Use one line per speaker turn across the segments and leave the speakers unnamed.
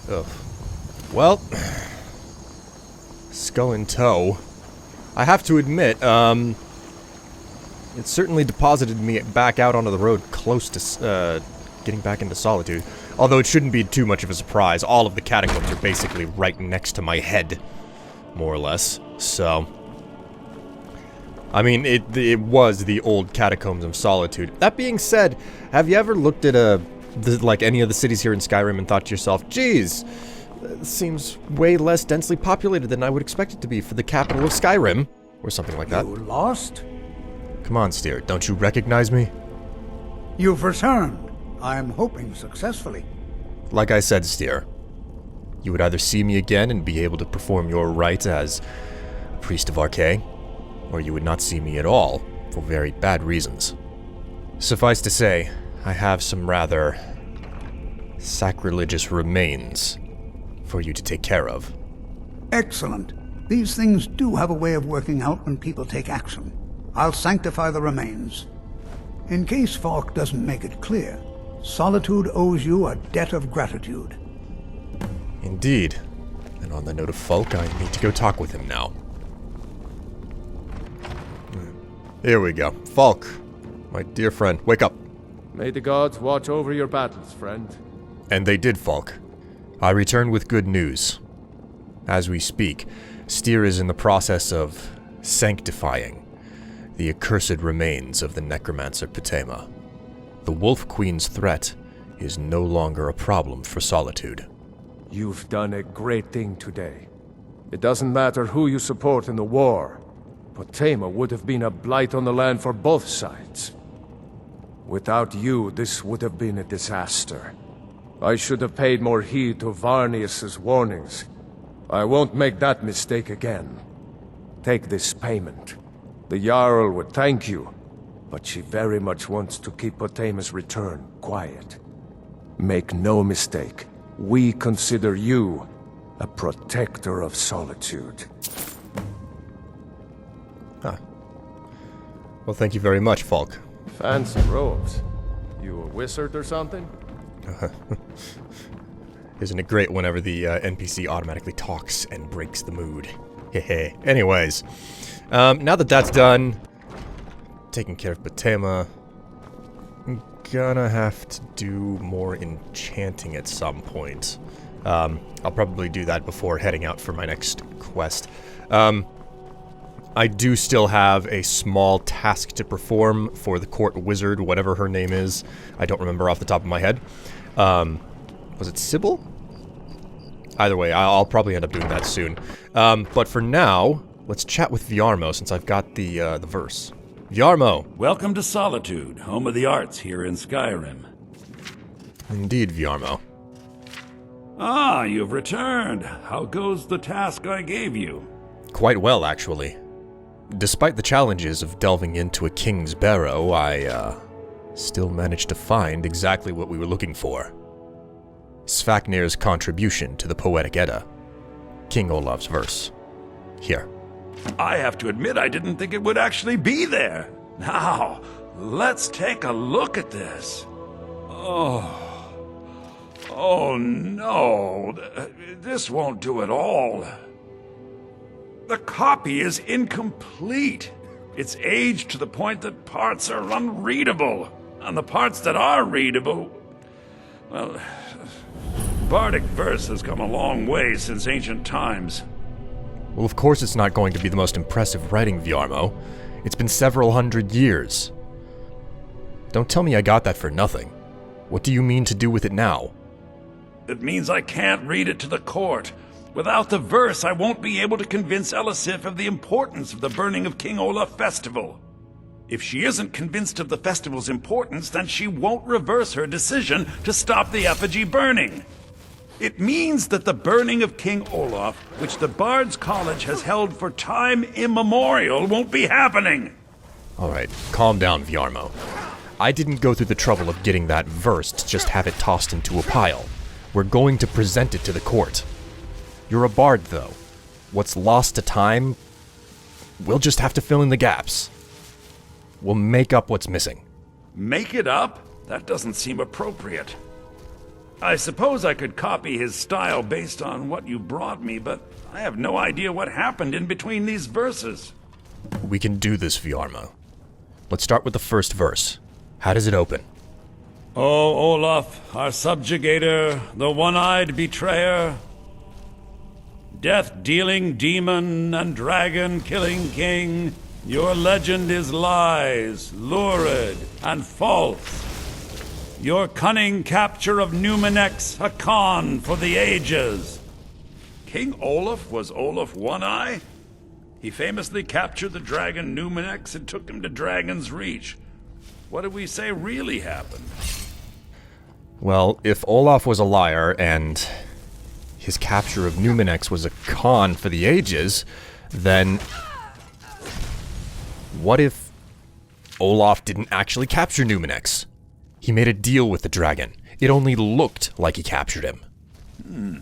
Ugh. Well, skull in tow. I have to admit, it certainly deposited me back out onto the road close to, getting back into Solitude. Although it shouldn't be too much of a surprise. All of the catacombs are basically right next to my head. More or less. So... I mean, it was the old catacombs of Solitude. That being said, have you ever looked at any of the cities here in Skyrim and thought to yourself, geez, it seems way less densely populated than I would expect it to be for the capital of Skyrim? Or something like that.
You lost?
Come on, Steer, don't you recognize me?
You've returned. I'm hoping successfully.
Like I said, Steer, you would either see me again and be able to perform your rites as Priest of Archay, or you would not see me at all, for very bad reasons. Suffice to say, I have some rather sacrilegious remains for you to take care of.
Excellent. These things do have a way of working out when people take action. I'll sanctify the remains. In case Falk doesn't make it clear, Solitude owes you a debt of gratitude.
Indeed. And on the note of Falk, I need to go talk with him now. Here we go. Falk, my dear friend, wake up.
May the gods watch over your battles, friend.
And they did, Falk. I return with good news. As we speak, Steer is in the process of sanctifying the accursed remains of the necromancer Potema. The Wolf Queen's threat is no longer a problem for Solitude.
You've done a great thing today. It doesn't matter who you support in the war. Potema would have been a blight on the land for both sides. Without you, this would have been a disaster. I should have paid more heed to Varnius's warnings. I won't make that mistake again. Take this payment. The Jarl would thank you, but she very much wants to keep Potema's return quiet. Make no mistake, we consider you a protector of Solitude.
Well, thank you very much, Falk.
Fancy robes. You a wizard or something?
Isn't it great whenever the NPC automatically talks and breaks the mood? Hehe. Anyways, now that that's done, taking care of Potema, I'm gonna have to do more enchanting at some point. I'll probably do that before heading out for my next quest. I do still have a small task to perform for the court wizard, whatever her name is. I don't remember off the top of my head. Was it Sybil? Either way, I'll probably end up doing that soon. But for now, let's chat with Viarmo since I've got the verse. Viarmo!
Welcome to Solitude, home of the arts here in Skyrim.
Indeed, Viarmo.
Ah, you've returned. How goes the task I gave you?
Quite well, actually. Despite the challenges of delving into a king's barrow, I, still managed to find exactly what we were looking for. Svafnir's contribution to the Poetic Edda. King Olaf's Verse. Here.
I have to admit I didn't think it would actually be there. Now, let's take a look at this. Oh no, this won't do at all. The copy is incomplete. It's aged to the point that parts are unreadable. And the parts that are readable, well, bardic verse has come a long way since ancient times.
Well, of course it's not going to be the most impressive writing, Viarmo. It's been several hundred years. Don't tell me I got that for nothing. What do you mean to do with it now?
It means I can't read it to the court. Without the verse, I won't be able to convince Elisif of the importance of the burning of King Olaf festival. If she isn't convinced of the festival's importance, then she won't reverse her decision to stop the effigy burning. It means that the burning of King Olaf, which the Bard's College has held for time immemorial, won't be happening.
Alright, calm down, Viarmo. I didn't go through the trouble of getting that verse to just have it tossed into a pile. We're going to present it to the court. You're a bard, though. What's lost to time, we'll just have to fill in the gaps. We'll make up what's missing.
Make it up? That doesn't seem appropriate. I suppose I could copy his style based on what you brought me, but I have no idea what happened in between these verses.
We can do this, Viarmo. Let's start with the first verse. How does it open?
O Olaf, our subjugator, the one-eyed betrayer, death-dealing demon and dragon-killing king, your legend is lies, lurid, and false. Your cunning capture of Numenex, a con for the ages. King Olaf was Olaf One-Eye? He famously captured the dragon Numenex and took him to Dragon's Reach. What did we say really happened?
Well, if Olaf was a liar and his capture of Numenex was a con for the ages, then what if Olaf didn't actually capture Numenex? He made a deal with the dragon. It only looked like he captured him.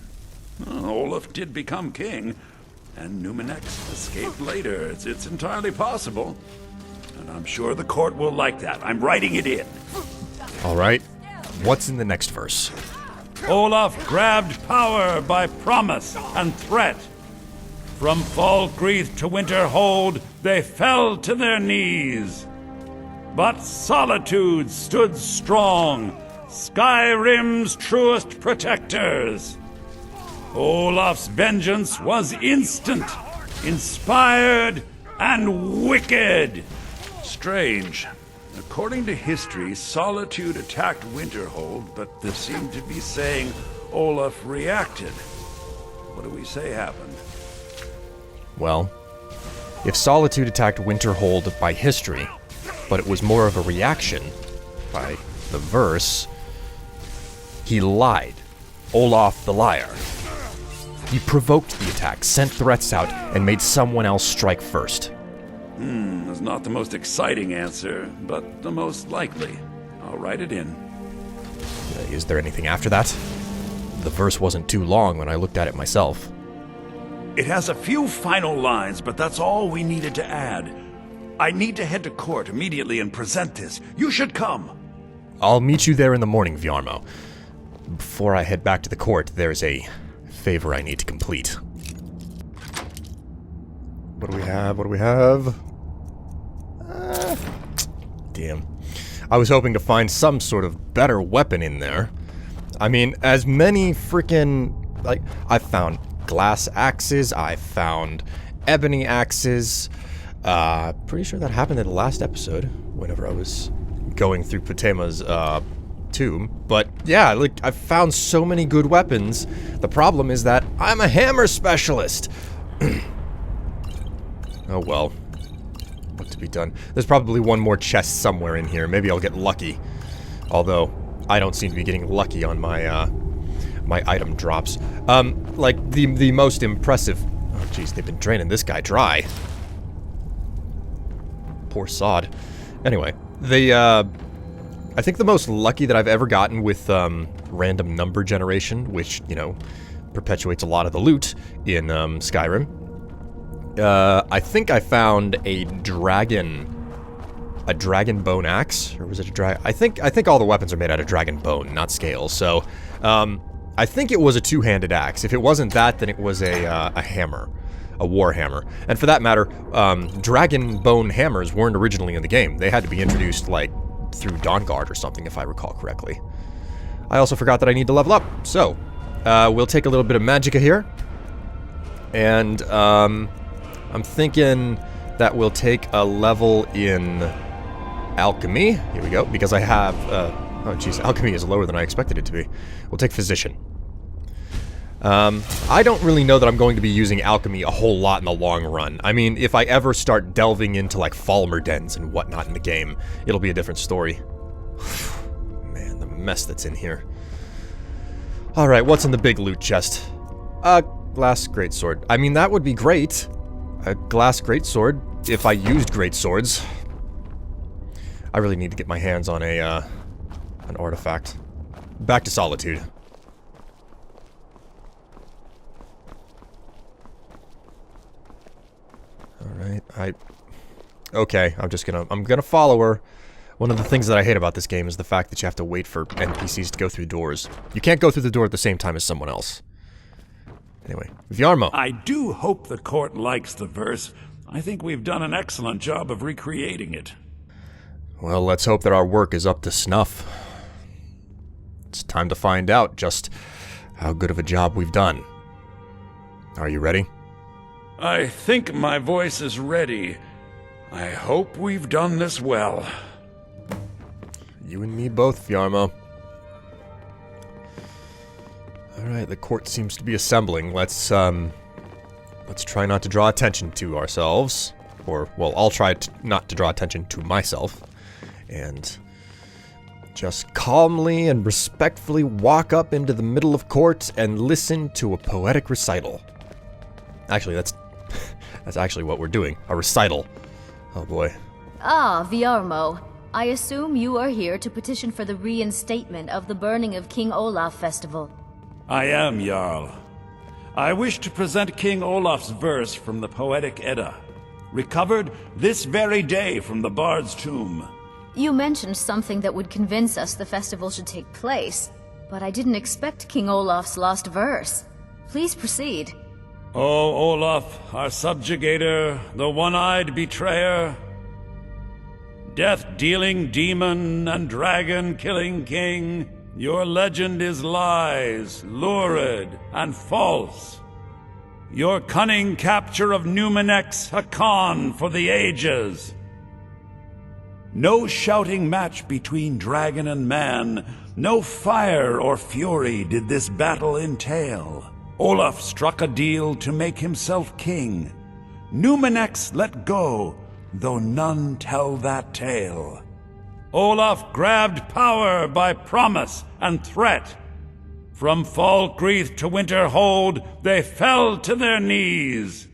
Well, Olaf did become king, and Numenex escaped later. It's entirely possible. And I'm sure the court will like that. I'm writing it in.
Alright, what's in the next verse?
Olaf grabbed power by promise and threat. From Falkreath to Winterhold, they fell to their knees. But Solitude stood strong, Skyrim's truest protectors. Olaf's vengeance was instant, inspired, and wicked. Strange. According to history, Solitude attacked Winterhold, but they seem to be saying Olaf reacted. What do we say happened?
Well, if Solitude attacked Winterhold by history, but it was more of a reaction by the verse, he lied. Olaf the liar. He provoked the attack, sent threats out, and made someone else strike first.
That's not the most exciting answer, but the most likely. I'll write it in.
Is there anything after that? The verse wasn't too long when I looked at it myself.
It has a few final lines, but that's all we needed to add. I need to head to court immediately and present this. You should come.
I'll meet you there in the morning, Viarmo. Before I head back to the court, there's a favor I need to complete. What do we have? What do we have? Damn. I was hoping to find some sort of better weapon in there. I mean, as many freaking... Like, I found glass axes, I found ebony axes. Pretty sure that happened in the last episode, whenever I was going through Potema's, tomb. But, yeah, like, I've found so many good weapons. The problem is that I'm a hammer specialist. Oh well. What to be done? There's probably one more chest somewhere in here. Maybe I'll get lucky. Although, I don't seem to be getting lucky on my, my item drops. Like, the most impressive... Oh, jeez, they've been draining this guy dry. Poor sod. Anyway, I think the most lucky that I've ever gotten with, random number generation, which, you know, perpetuates a lot of the loot in, Skyrim. I think I found a dragon bone axe, or was it a dragon? I think all the weapons are made out of dragon bone, not scale. So, I think it was a two-handed axe. If it wasn't that, then it was a hammer, a war hammer. And for that matter, dragon bone hammers weren't originally in the game. They had to be introduced like through Dawnguard or something, if I recall correctly. I also forgot that I need to level up. So, we'll take a little bit of magicka here, and I'm thinking that we'll take a level in alchemy. Here we go, because I have, oh geez, alchemy is lower than I expected it to be. We'll take physician. I don't really know that I'm going to be using alchemy a whole lot in the long run. I mean, if I ever start delving into, like, Falmer dens and whatnot in the game, it'll be a different story. Man, the mess that's in here. Alright, what's in the big loot chest? A glass greatsword. I mean, that would be great. A glass greatsword, if I used greatswords. I really need to get my hands on an artifact. Back to Solitude. Alright, okay, I'm gonna follow her. One of the things that I hate about this game is the fact that you have to wait for NPCs to go through doors. You can't go through the door at the same time as someone else. Anyway, Vyarmo.
I do hope the court likes the verse. I think we've done an excellent job of recreating it.
Well, let's hope that our work is up to snuff. It's time to find out just how good of a job we've done. Are you ready?
I think my voice is ready. I hope we've done this well.
You and me both, Vyarmo. Alright, the court seems to be assembling. Let's try not to draw attention to ourselves. Or, well, I'll try not to draw attention to myself. And just calmly and respectfully walk up into the middle of court and listen to a poetic recital. Actually, that's actually what we're doing. A recital. Oh boy.
Ah, Vyarmo. I assume you are here to petition for the reinstatement of the burning of King Olaf festival.
I am, Jarl. I wish to present King Olaf's verse from the Poetic Edda, recovered this very day from the Bard's tomb.
You mentioned something that would convince us the festival should take place, but I didn't expect King Olaf's lost verse. Please proceed.
O Olaf, our subjugator, the one-eyed betrayer, death-dealing demon and dragon-killing king, your legend is lies, lurid, and false. Your cunning capture of Numenex, a con for the ages. No shouting match between dragon and man, no fire or fury did this battle entail. Olaf struck a deal to make himself king. Numenex let go, though none tell that tale. Olaf grabbed power by promise and threat. From Falkreath to Winterhold, they fell to their knees.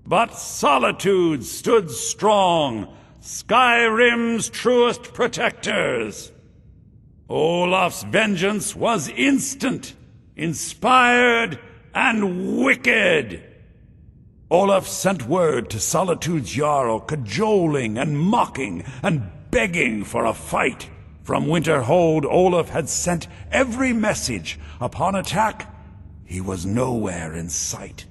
But Solitude stood strong, Skyrim's truest protectors. Olaf's vengeance was instant, inspired, and wicked. Olaf sent word to Solitude's Jarl, cajoling and mocking and begging for a fight. From Winterhold, Olaf had sent every message. Upon attack, he was nowhere in sight.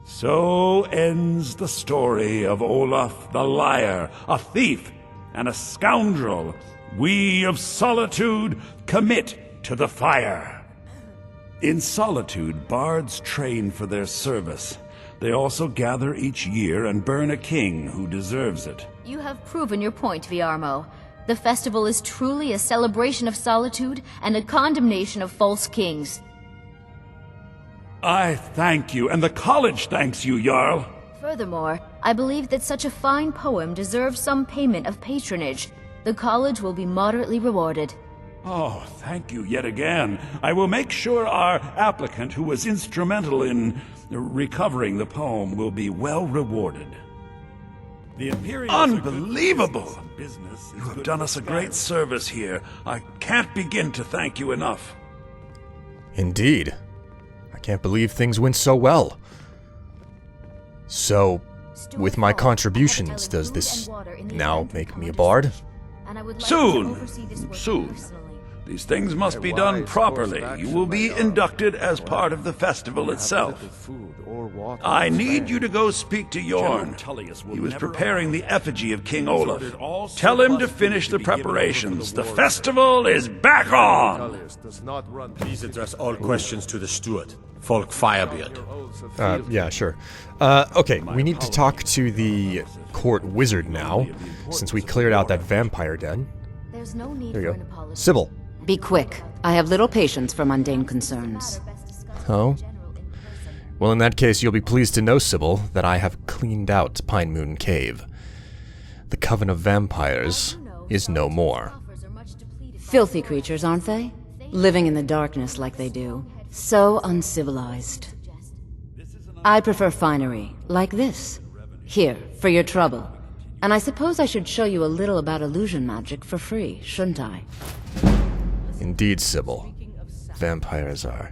So ends the story of Olaf the liar, a thief, and a scoundrel. We of Solitude commit to the fire. In Solitude, bards train for their service. They also gather each year and burn a king who deserves it.
You have proven your point, Vyarmo. The festival is truly a celebration of solitude and a condemnation of false kings.
I thank you, and the college thanks you, Jarl.
Furthermore, I believe that such a fine poem deserves some payment of patronage. The college will be moderately rewarded.
Oh, thank you yet again. I will make sure our applicant, who was instrumental in recovering the poem, will be well rewarded. Unbelievable! You have done us a great service here. I can't begin to thank you enough.
Indeed. I can't believe things went so well. So, with my contributions, does this now make me a bard?
Soon. These things must be done properly. You will be inducted as part of the festival itself. I need you to go speak to Yorn. He was preparing the effigy of King Olaf. Tell him to finish the preparations. The festival is back on!
Please address all questions to the steward, Folk Firebeard.
Yeah, sure. Okay, we need to talk to the court wizard now, since we cleared out that vampire den.
There's no need
There
for
you
an
go.
apology.
Sybil.
Be quick. I have little patience for mundane concerns.
Oh? Well, in that case, you'll be pleased to know, Sybil, that I have cleaned out Pine Moon Cave. The Coven of Vampires is no more.
Filthy creatures, aren't they? Living in the darkness like they do. So uncivilized. I prefer finery, like this. Here, for your trouble. And I suppose I should show you a little about illusion magic for free, shouldn't I?
Indeed, Sybil. Vampires are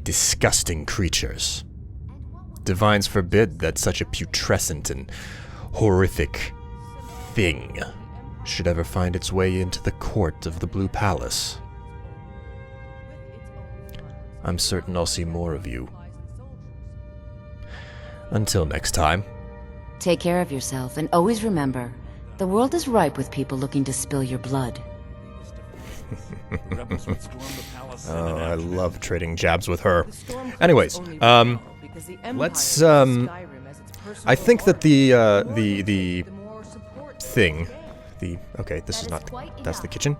disgusting creatures. Divines forbid that such a putrescent and horrific thing should ever find its way into the court of the Blue Palace. I'm certain I'll see more of you. Until next time.
Take care of yourself, and always remember, the world is ripe with people looking to spill your blood.
Oh, I love trading jabs with her. Anyways, let's, I think that the thing, okay, this is not, that's the kitchen.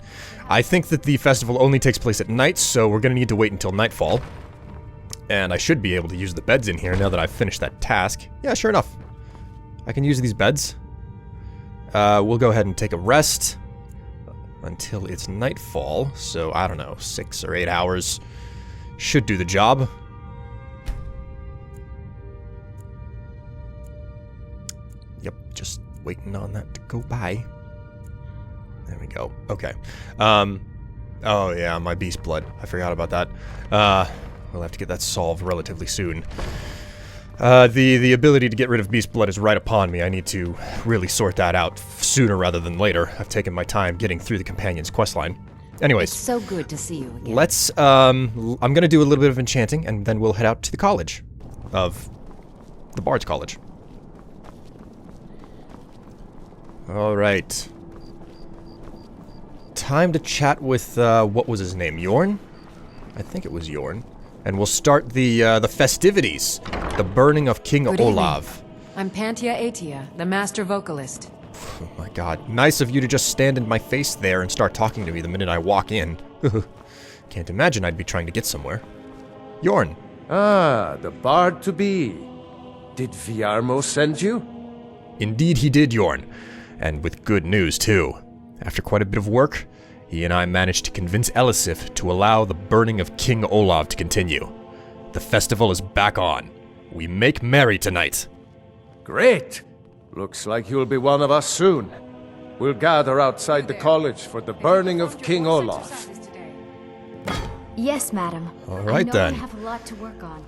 I think that the festival only takes place at night, so we're gonna need to wait until nightfall. And I should be able to use the beds in here now that I've finished that task. Yeah, sure enough. I can use these beds. We'll go ahead and take a rest until it's nightfall, so I don't know, 6 or 8 hours should do the job. Yep, just waiting on that to go by. There we go. Okay. Oh yeah, my beast blood. I forgot about that. We'll have to get that solved relatively soon. The ability to get rid of beast blood is right upon me. I need to really sort that out sooner rather than later. I've taken my time getting through the companion's questline. Anyways.
It's so good to see you again.
Let's, I'm gonna do a little bit of enchanting, and then we'll head out to the college. Of the Bard's College. Alright. Time to chat with, what was his name? Yorn? I think it was Yorn. And we'll start the festivities. The burning of King Olaf.
I'm Pantia Atia, the master vocalist.
Oh my god. Nice of you to just stand in my face there and start talking to me the minute I walk in. Can't imagine I'd be trying to get somewhere. Yorn.
Ah, the bard-to-be. Did Viarmo send you?
Indeed he did, Yorn. And with good news, too. After quite a bit of work, he and I managed to convince Elisif to allow the burning of King Olaf to continue. The festival is back on. We make merry tonight.
Great! Looks like you'll be one of us soon. We'll gather outside the college for the burning of King Olaf.
Yes, madam.
All right, then.
I have a lot to work on.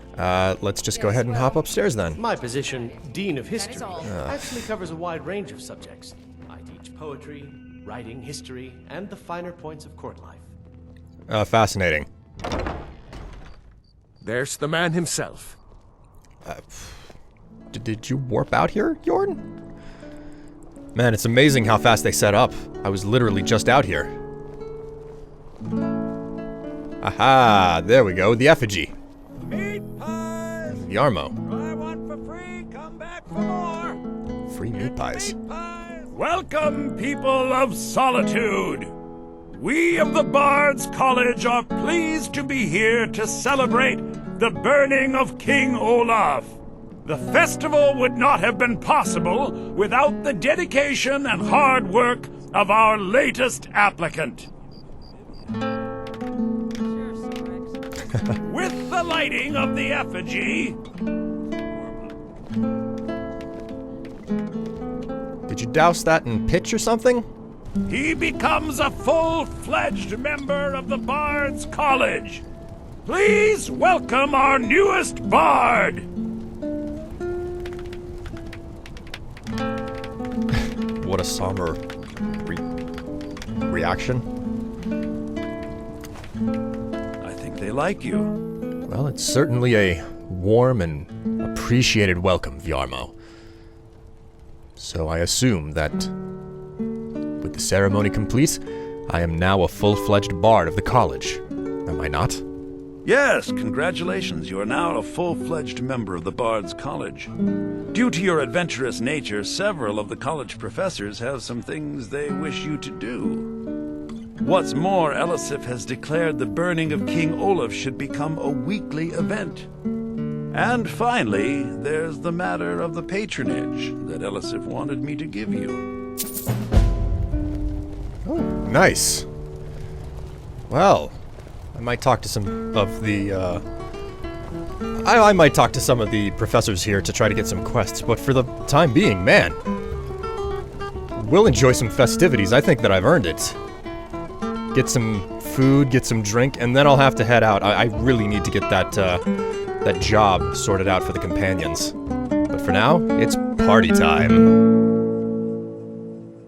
Let's just go ahead and hop upstairs then.
My position, Dean of History, actually covers a wide range of subjects. I teach poetry, writing, history, and the finer points of court life.
Fascinating.
There's the man himself.
Did you warp out here, Yorn? Man, it's amazing how fast they set up. I was literally just out here. Aha, there we go, the effigy.
Meat pies!
Yarmo.
Try one for free, come back for more!
Free meat pies.
Welcome, people of Solitude! We of the Bard's College are pleased to be here to celebrate the burning of King Olaf. The festival would not have been possible without the dedication and hard work of our latest applicant. With the lighting of the effigy...
Did you douse that in pitch or something?
he becomes a full-fledged member of the Bard's College. Please welcome our newest Bard!
What a somber reaction.
I think they like you.
Well, it's certainly a warm and appreciated welcome, Viarmo. So I assume that, with the ceremony complete, I am now a full-fledged bard of the college. Am I not?
Yes, congratulations. You are now a full-fledged member of the Bard's College. Due to your adventurous nature, several of the college professors have some things they wish you to do. What's more, Elisif has declared the burning of King Olaf should become a weekly event. And finally, there's the matter of the patronage that Elisif wanted me to give you.
Oh, nice. Well, I might talk to some of the, I might talk to some of the professors here to try to get some quests, but for the time being, man, we'll enjoy some festivities. I think that I've earned it. Get some food, get some drink, and then I'll have to head out. I really need to get that, that job sorted out for the companions. But for now, it's party time.